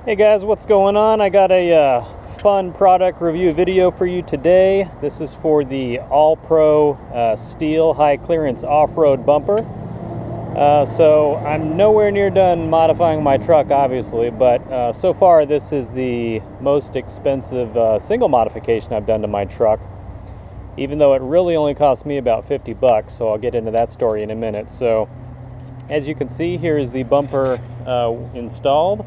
Hey guys, what's going on? I got a fun product review video for you today. This is for the All-Pro Steel High Clearance Off-Road Bumper. So I'm nowhere near done modifying my truck, obviously, but so far this is the most expensive single modification I've done to my truck, even though it really only cost me about 50 bucks, so I'll get into that story in a minute. So as you can see, here is the bumper installed.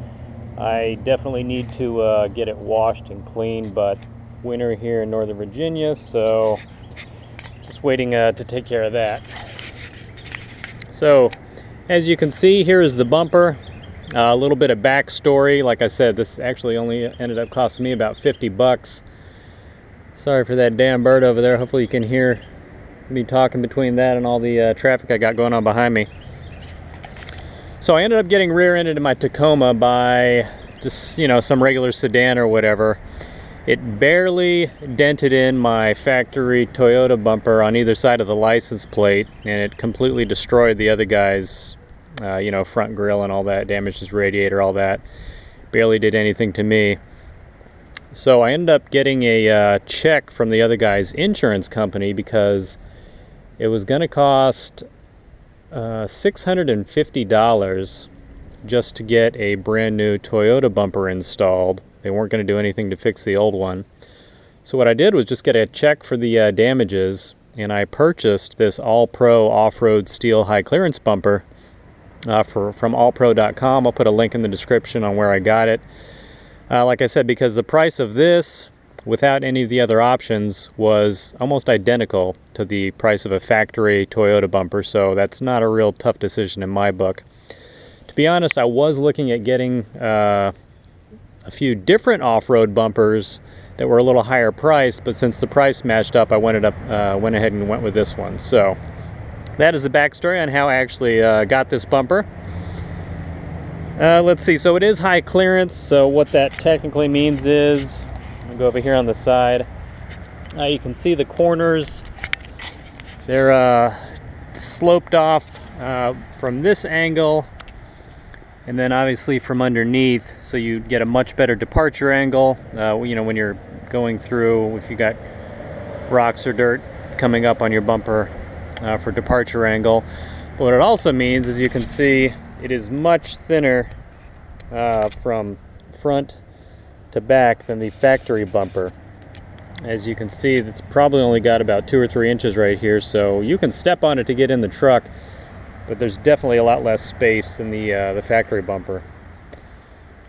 I definitely need to get it washed and cleaned, but winter here in Northern Virginia, so just waiting to take care of that. So as you can see, here is the bumper. A little bit of backstory. Like I said, this actually only ended up costing me about 50 bucks. Sorry for that damn bird over there. Hopefully you can hear me talking between that and all the traffic I got going on behind me. So I ended up getting rear-ended in my Tacoma by just, some regular sedan or whatever. It barely dented in my factory Toyota bumper on either side of the license plate, and it completely destroyed the other guy's, front grille and all that, damaged his radiator, all that. Barely did anything to me. So I ended up getting a check from the other guy's insurance company because it was going to cost $650 just to get a brand new Toyota bumper installed. They weren't going to do anything to fix the old one. So what I did was just get a check for the damages, and I purchased this All-Pro Off-Road Steel High Clearance bumper from allpro.com. I'll put a link in the description on where I got it. Like I said, because the price of this, without any of the other options, was almost identical to the price of a factory Toyota bumper, so that's not a real tough decision in my book. To be honest, I was looking at getting a few different off-road bumpers that were a little higher priced, but since the price matched up, I went ahead and went with this one. So that is the backstory on how I actually got this bumper. Let's see, so it is high clearance, so what that technically means is, go over here on the side. You can see the corners. They're sloped off from this angle, and then obviously from underneath, so you get a much better departure angle. When you're going through, if you got rocks or dirt coming up on your bumper for departure angle. But what it also means is you can see it is much thinner from front to back than the factory bumper. As you can see, it's probably only got about 2 or 3 inches right here, so you can step on it to get in the truck, but there's definitely a lot less space than the factory bumper.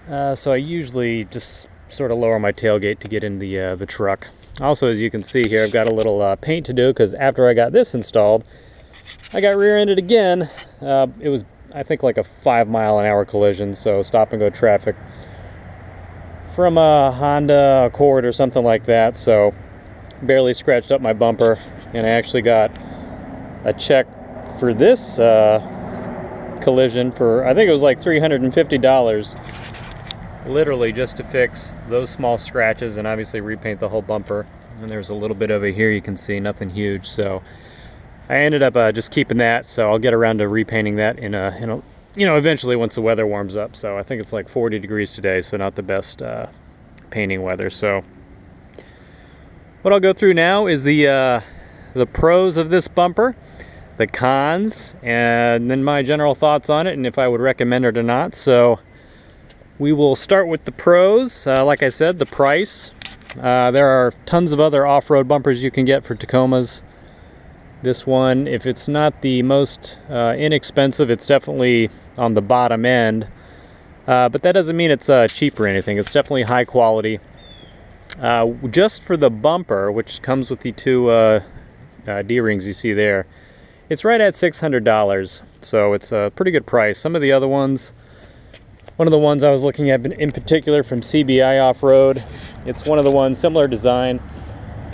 So I usually just sort of lower my tailgate to get in the truck. Also, as you can see here, I've got a little paint to do, because after I got this installed, I got rear-ended again. It was, I think, like a 5-mile-an-hour collision, so stop-and-go traffic from a Honda Accord or something like that, so barely scratched up my bumper, and I actually got a check for this collision for, I think it was like $350, literally just to fix those small scratches and obviously repaint the whole bumper. And there's a little bit over here you can see, nothing huge, so I ended up just keeping that, so I'll get around to repainting that in a eventually once the weather warms up. So I think it's like 40 degrees today, so not the best painting weather. So what I'll go through now is the pros of this bumper, the cons, and then my general thoughts on it and if I would recommend it or not. So we will start with the pros. Like I said, the price. There are tons of other off-road bumpers you can get for Tacomas. This one, if it's not the most inexpensive, it's definitely on the bottom end. But that doesn't mean it's cheap or anything. It's definitely high quality. Just for the bumper, which comes with the 2 D-rings you see there, it's right at $600. So it's a pretty good price. Some of the other ones, one of the ones I was looking at in particular from CBI Off-Road, it's one of the ones, similar design,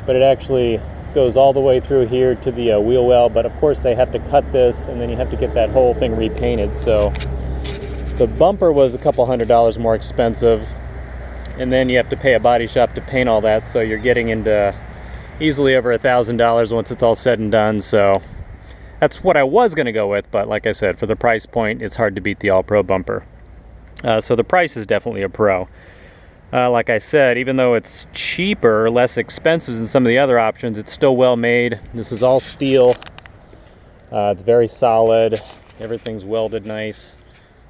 but it actually goes all the way through here to the wheel well, but of course they have to cut this and then you have to get that whole thing repainted. So the bumper was a couple $100 more expensive, and then you have to pay a body shop to paint all that, so you're getting into easily over $1,000 once it's all said and done. So that's what I was going to go with, but like I said, for the price point, it's hard to beat the All-Pro bumper. So the price is definitely a pro. Like I said, even though it's cheaper, less expensive than some of the other options, it's still well made. This is all steel. It's very solid. Everything's welded nice.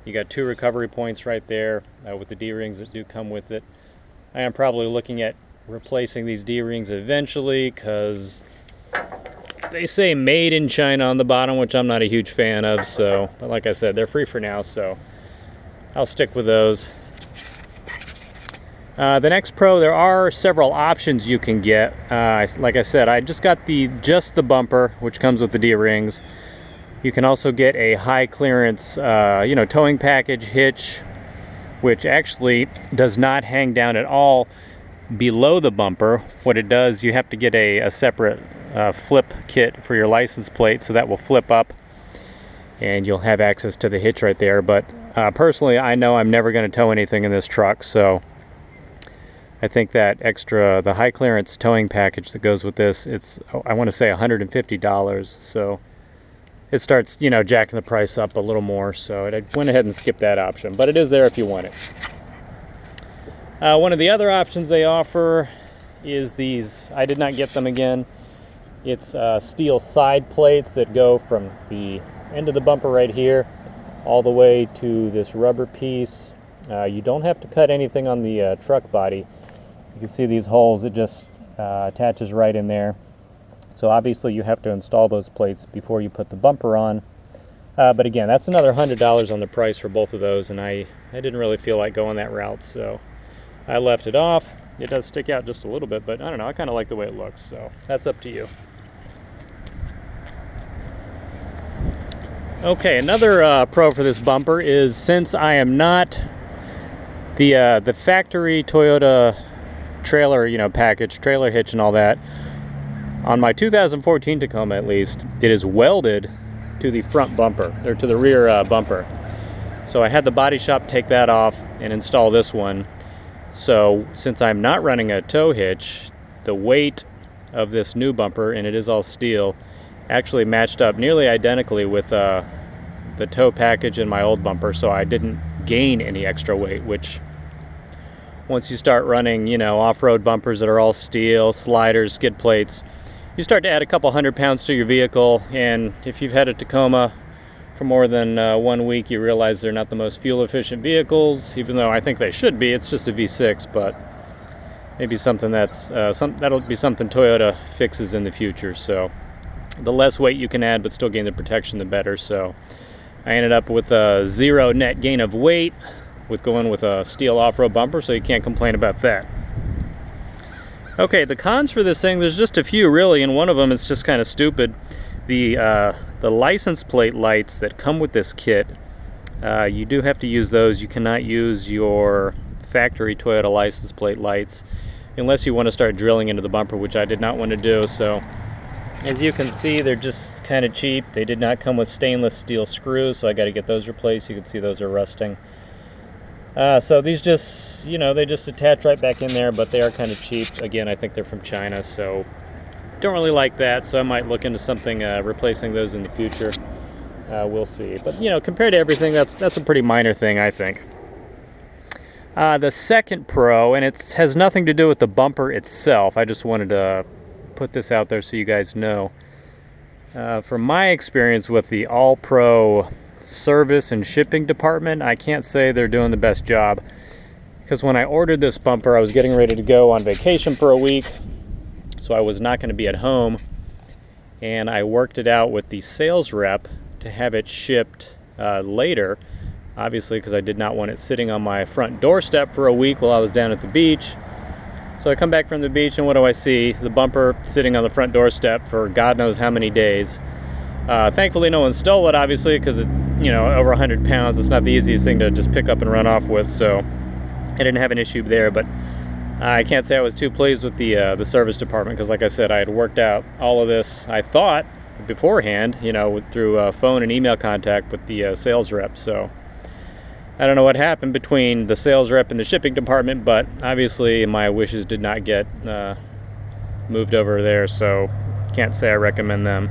You got 2 recovery points right there with the D-rings that do come with it. I am probably looking at replacing these D-rings eventually because they say made in China on the bottom, which I'm not a huge fan of. So, but like I said, they're free for now, so I'll stick with those. The next Pro, there are several options you can get. Like I said, I just got just the bumper, which comes with the D-rings. You can also get a high clearance, towing package hitch, which actually does not hang down at all below the bumper. What it does, you have to get a separate flip kit for your license plate, so that will flip up, and you'll have access to the hitch right there. But personally, I know I'm never going to tow anything in this truck, so I think that the high clearance towing package that goes with this, I want to say $150. So it starts, jacking the price up a little more. So I went ahead and skipped that option, but it is there if you want it. One of the other options they offer is these. I did not get them again. It's steel side plates that go from the end of the bumper right here all the way to this rubber piece. You don't have to cut anything on the truck body. You can see these holes, it just attaches right in there. So obviously you have to install those plates before you put the bumper on. But again, that's another $100 on the price for both of those, and I didn't really feel like going that route, so I left it off. It does stick out just a little bit, but I don't know, I kind of like the way it looks, so that's up to you. Okay, another pro for this bumper is, since I am not the factory Toyota trailer, package, trailer hitch and all that, on my 2014 Tacoma at least, it is welded to the front bumper, or to the rear bumper. So I had the body shop take that off and install this one. So since I'm not running a tow hitch, the weight of this new bumper, and it is all steel, actually matched up nearly identically with the tow package in my old bumper, so I didn't gain any extra weight, which once you start running, off-road bumpers that are all steel, sliders, skid plates, you start to add a couple 100 pounds to your vehicle, and if you've had a Tacoma for more than 1 week, you realize they're not the most fuel-efficient vehicles, even though I think they should be. It's just a V6, but maybe something that'll be something Toyota fixes in the future. So the less weight you can add but still gain the protection, the better. So I ended up with a 0 net gain of weight with going with a steel off-road bumper, so you can't complain about that. Okay, the cons for this thing, there's just a few really, and one of them is just kind of stupid. The license plate lights that come with this kit, you do have to use those. You cannot use your factory Toyota license plate lights unless you want to start drilling into the bumper, which I did not want to do. So as you can see, they're just kind of cheap. They did not come with stainless steel screws, so I got to get those replaced. You can see those are rusting. So these just, they just attach right back in there, but they are kind of cheap. Again, I think they're from China, so don't really like that. So I might look into something, replacing those in the future. We'll see. But, compared to everything, that's a pretty minor thing, I think. The second pro, and it has nothing to do with the bumper itself. I just wanted to put this out there so you guys know. From my experience with the All Pro service and shipping department, I can't say they're doing the best job, because when I ordered this bumper, I was getting ready to go on vacation for a week, so I was not going to be at home, and I worked it out with the sales rep to have it shipped later, obviously because I did not want it sitting on my front doorstep for a week while I was down at the beach. So I come back from the beach, and what do I see? The bumper sitting on the front doorstep for God knows how many days. Thankfully no one stole it, obviously, because it's over 100 pounds. It's not the easiest thing to just pick up and run off with, so I didn't have an issue there. But I can't say I was too pleased with the service department, because like I said, I had worked out all of this, I thought, beforehand, through phone and email contact with the sales rep. So I don't know what happened between the sales rep and the shipping department, but obviously my wishes did not get moved over there, so can't say I recommend them.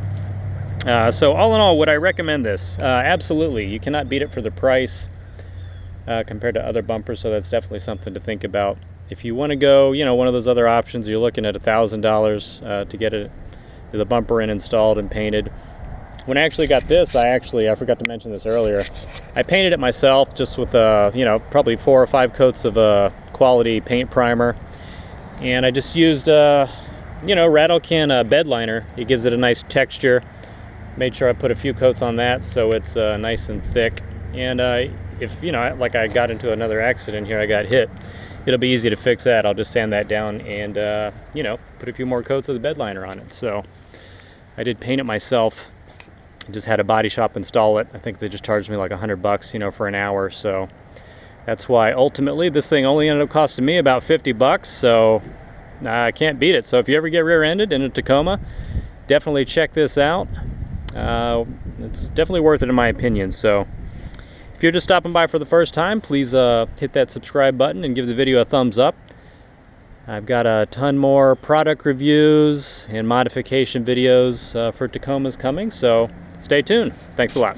So all in all, would I recommend this? Absolutely. You cannot beat it for the price. compared to other bumpers, so that's definitely something to think about. If you want to go, one of those other options, you're looking at $1,000 to get the bumper in installed and painted. When I actually got this, I forgot to mention this earlier. I painted it myself just with probably 4 or 5 coats of quality paint primer, and I just used rattle can bed liner. It gives it a nice texture. Made sure I put a few coats on that so it's nice and thick. And if like I got into another accident here, I got hit, it'll be easy to fix that. I'll just sand that down and put a few more coats of the bed liner on it. So I did paint it myself. Just had a body shop install it. I think they just charged me like $100 for an hour. So that's why ultimately this thing only ended up costing me about $50. So I can't beat it. So if you ever get rear-ended in a Tacoma, definitely check this out. It's definitely worth it in my opinion. So if you're just stopping by for the first time, please hit that subscribe button and give the video a thumbs up. I've got a ton more product reviews and modification videos for Tacomas coming, so stay tuned. Thanks a lot.